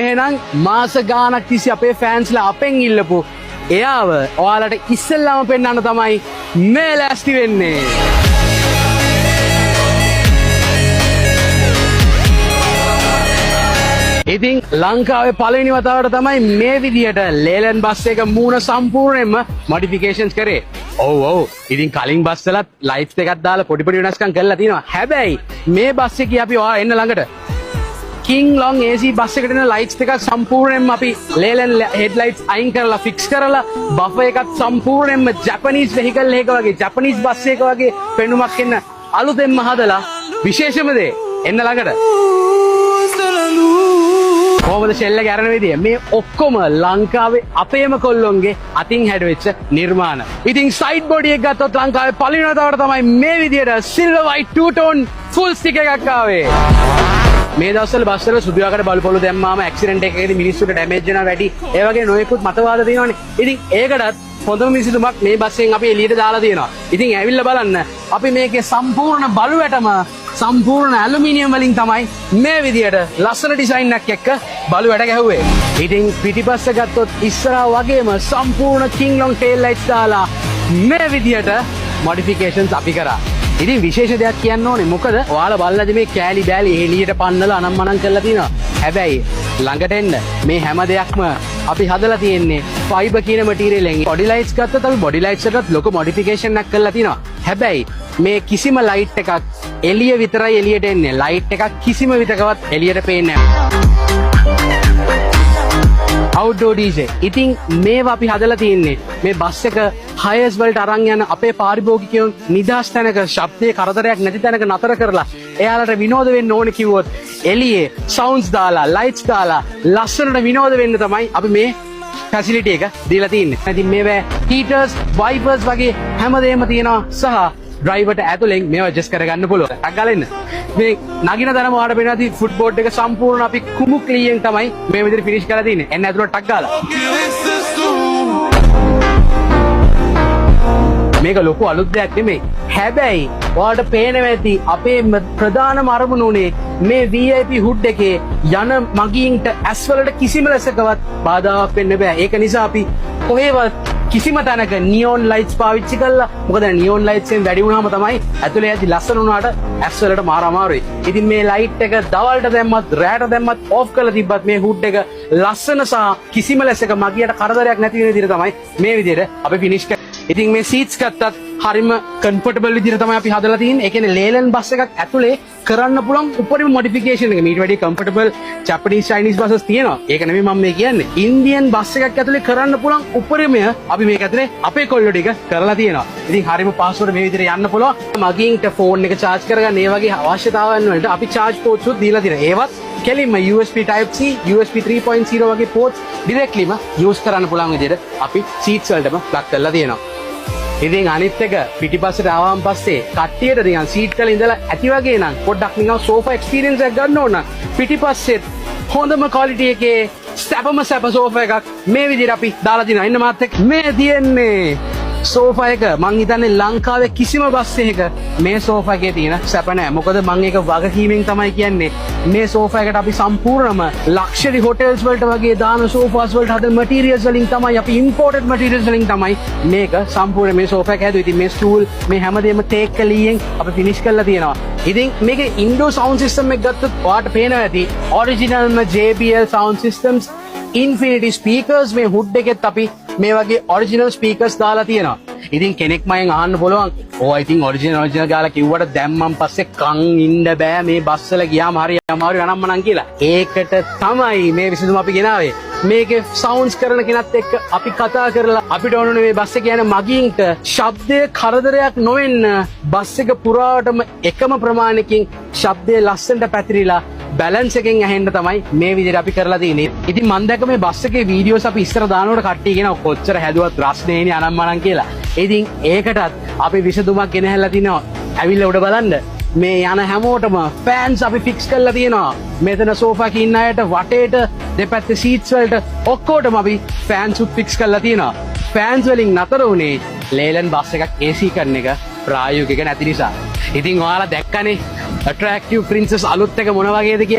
එහෙනම් මාස ගානක් තිස්සේ අපේ ෆෑන්ස්ලා අපෙන් ඉල්ලපු එයාව ඔයාලට ඉස්සෙල්ලාම පෙන්වන්න තමයි මේ ලෑස්ති වෙන්නේ. ඉතින් ලංකාවේ පළවෙනි වතාවට තමයි මේ විදියට ලේලන් බස් එක මූණ සම්පූර්ණයෙන්ම මොඩිෆිකේෂන්ස් කරේ. ඔව්. ඉතින් කලින් බස් වලත් ලයිට්ස් එකක් දාලා පොඩි වෙනස්කම් කරලා තියෙනවා. හැබැයි මේ බස් එකේ අපි ඔයා එන්න ළඟට King Long AC බස් එකට එන ලයිට්ස් දෙකක් සම්පූර්ණයෙන්ම අපි ලේලන් හෙඩ්ලයිට්ස් අයින් කරලා ෆික්ස් කරලා බෆර් එකත් සම්පූර්ණයෙන්ම ජපනීස් වෙහිකල් එකක වගේ ජපනීස් බස් එකක වගේ පෙනුමක් එන්න අලුතෙන්ම හදලා විශේෂම දේ එන්න ළඟට කොහොමද ෂෙල් එක අරන විදිය මේ ඔක්කොම ලංකාවේ අපේම කොල්ලොන්ගේ අතින් හැඩවෙච්ච නිර්මාණ. ඉතින් සයිඩ් බොඩි එක ගත්තොත් ලංකාවේ පළවෙනි වතාවට තමයි මේ විදියට silver white to tone full stiff එකක් ආවේ. මේ දවස්වල බස් වල සුදු ආකාර බලු පොළු දැම්මාම ඇක්සිඩන්ට් එකකදී මිනිස්සුන්ට ඩැමේජ් වෙනවා වැඩි. ඒ වගේ නොයෙකුත් මතවාද තියෙනවානේ. ඉතින් ඒකටත් හොඳම විසඳුමක් මේ බස් එකෙන් අපි එළියට දාලා තියෙනවා. ඉතින් ඇවිල්ලා බලන්න අපි මේකේ සම්පූර්ණ බලු වැටම සම්පූර්ණ ඇලුමිනියම් වලින් තමයි මේ විදියට ලස්සන ඩිසයින් එකක් එක්ක බලු වැට ගැහුවේ. ඉතින් පිටිපස්ස ගත්තොත් ඉස්සරහා වගේම සම්පූර්ණ King Long tail lights දාලා මේ විදියට මොඩිෆිකේෂන්ස් අපි කරා. ඉතින් විශේෂ දෙයක් කියන්න ඕනේ මොකද ඔයාලා බලලාද මේ කෑලි බෑලි එළියට පන්නලා අනම්මනම් කරලා තිනවා. හැබැයි ළඟට එන්න මේ හැම දෙයක්ම අපි හදලා තියෙන්නේ ෆයිබර් කියන මැටීරියල් එකෙන්. බොඩි ලයිට්ස් ගත්තත් අපි බොඩි ලයිට්ස් එකත් ලොකු මොඩිෆිකේෂන් එකක් කරලා තිනවා. හැබැයි මේ කිසිම ලයිට් එකක් එළිය විතරයි එළියට එන්නේ. ලයිට් එකක් කිසිම විටකවත් එළියට පේන්නේ නැහැ. outdoor DJ. ඉතින් මේවා අපි හදලා තියෙන්නේ මේ බස් එක හයර්ස් වලට අරන් යන අපේ පාරිභෝගිකයන් නිදහස් තැනක ශබ්දයේ කරදරයක් නැති තැනක නතර කරලා එයාලට විනෝද වෙන්න ඕනේ කිව්වොත් එළියේ සවුන්ඩ්ස් දාලා ලයිට්ස් දාලා ලස්සනට විනෝද වෙන්න තමයි අපි මේ ෆැසිලිටි එක දීලා තියෙන්නේ. ඉතින් මේවා හීටර්ස්, වයිපර්ස් වගේ හැමදේම තියෙනවා සහ ඩ්‍රයිවර්ට ඇතුලෙන් මේවා ඇඩ්ජස්ට් කරගන්න පුළුවන්. ටක් ගාලා එන්න. මේ නගින තරම ඔයාලට පේනවා ඇති ෆුට් බෝඩ් එක සම්පූර්ණ අපි කුමු ක්ලීන් තමයි මේ විදිහට ෆිනිෂ් කරලා තියෙන්නේ. එන්න ඇතුලට ටක් ගාලා. මේක ලොකු අලුත් දෙයක් නෙමෙයි. හැබැයි ඔයාලට පේනවා ඇති අපේ ප්‍රධානම අරමුණ උනේ මේ VIP හුඩ් එකේ යන මගීන්ට ඇස් වලට කිසිම ලෙසකවත් බාධාවක් වෙන්න බෑ. ඒක නිසා අපි කොහෙවත් කිසිම තැනක නියෝන් ලයිට්ස් පාවිච්චි කළා. මොකද නියෝන් ලයිට්ස් එකෙන් වැඩි වුණාම තමයි ඇතුලේ ඇති ලස්සන වුණාට ඇස් වලට මාර අමාරුයි. ඉතින් මේ ලයිට් එක දවල්ට දැම්මත් රැට දැම්මත් ඕෆ් කරලා තිබ්බත් මේ හුඩ් එක ලස්සන සහ කිසිම ලෙසක මගියට කරදරයක් නැති වෙන විදිහට තමයි මේ විදිහට අපි ෆිනිෂ් කරන්නේ. ඉතින් මේ සීට්ස් ගත්තත් හරිම කම්ෆර්ටබල් විදිහට තමයි අපි හදලා තියෙන්නේ. ඒ කියන්නේ ලේලන් බස් එකක් ඇතුලේ කරන්න පුළුවන් උපරිම මොඩිෆිකේෂන් එක. මීට වැඩි කම්ෆර්ටබල් ජපනීස් චයිනීස් බසස් තියෙනවා. ඒක නෙමෙයි මම මේ කියන්නේ. ඉන්දියන් බස් එකක් ඇතුලේ කරන්න පුළුවන් උපරිමය අපි මේක ඇතුලේ අපේ කොල්ලෝ ටික කරලා තියෙනවා. ඉතින් හරිම පාස්වර්ඩ් මේ විදිහට යන්න පුළුවන්. මගින්ට ෆෝන් එක charge කරගන්න ඒ වගේ අවශ්‍යතාවයන් වලට අපි charge ports උත් දීලා තියෙනවා. ඒවත් කෙලින්ම USB type C, USB 3.0 වගේ ports directlyම use කරන්න පුළුවන් විදිහට අපි seats වලටම plug කරලා තියෙනවා. ඉතින් අනිත් එක පිටිපස්සට ආවම පස්සේ කට්ටියට නිකන් සීට් වල ඉඳලා ඇති වගේ නම් පොඩ්ඩක් නිකන් සෝෆා එක්ස්පීරියන්ස් එකක් ගන්න ඕන නම් පිටිපස්සෙත් හොඳම ක්වොලිටි එකේ සැපම සැප සෝෆා එකක් මේ විදිහට අපි දාලා තිනවා. ඉන්න මාත් එක්ක මේ තියෙන්නේ සෝෆා එක මං හිතන්නේ ලංකාවේ කිසිම බස් එකක මේ සෝෆා එකේ තියෙන සැප නැහැ. මොකද මං ඒක වගකීමෙන් තමයි කියන්නේ මේ සෝෆා එකට අපි සම්පූර්ණම ලක්ෂරි හොටෙල්ස් වලට වගේ දාන සෝෆාස් වලට හදන මැටීරියල්ස් වලින් තමයි අපි ඉම්පෝර්ටඩ් මැටීරියල්ස් වලින් තමයි මේක සම්පූර්ණ මේ සෝෆා එක හැදුවේ. ඉතින් මේ ස්ටූල් මේ හැමදේම ටේක් කලියෙන් අපි ෆිනිෂ් කරලා තියෙනවා. ඉතින් මේකේ ඉන්ඩෝ සවුන්ඩ් සිස්ටම් එක ගත්තොත් ඔයාලට පේනවා ඇති ඔරිජිනල්ම JBL sound systems infinity speakers මේ හුඩ් එකෙත් අපි මේ වගේ ඔරිජිනල් ස්පීකර්ස් දාලා තියෙනවා. ඉතින් කෙනෙක් මයෙන් අහන්න පුළුවන් ඕ ඉතින් ඔරිජිනල් ගාලා කිව්වට දැම්මන් පස්සේ කන් ඉන්න බෑ මේ බස් වල ගියාම හරි අමාරුයි අනම්මනම් කියලා. ඒකට තමයි මේ විසඳුම අපි ගෙනාවේ. මේකේ සවුන්ඩ්ස් කරන කෙනත් එක්ක අපි කතා කරලා අපිට ඕනේ මේ බස් එකේ යන මගීන්ට ශබ්දයේ කරදරයක් නොවෙන්න බස් එක පුරාටම එකම ප්‍රමාණයකින් ශබ්දයේ ලස්සනට පැතිරිලා බැලන්ස් එකෙන් ඇහෙන්න තමයි මේ විදිහට අපි කරලා තියෙන්නේ. ඉතින් මම දැක්ක මේ බස් එකේ වීඩියෝස් අපි ඉස්සර දානකොට කට්ටිය කියනවා කොච්චර හැදුවත් රස්නේනේ අනම්මනම් කියලා. ඉතින් ඒකටත් අපි විසඳුමක් ගෙනහැල්ලා තිනවා. ඇවිල්ලා උඩ බලන්න. මේ යන හැමෝටම ෆෑන්ස් අපි ෆික්ස් කරලා තියෙනවා. මෙතන සෝෆා එකේ ඉන්න අයට වටේට දෙපැත්තේ සීට්ස් වලට ඔක්කොටම අපි ෆෑන්ස් උත් ෆික්ස් කරලා තියෙනවා. ෆෑන්ස් වලින් නතර වුණේ ලේලන් බස් එකක් AC කරන එක ප්‍රායෝගික නැති නිසා. ඉතින් ඔයාලා දැක්කනේ ඇට්‍රැක්ටිව් ප්‍රින්සස් අලුත් එක මොන වගේද කියලා.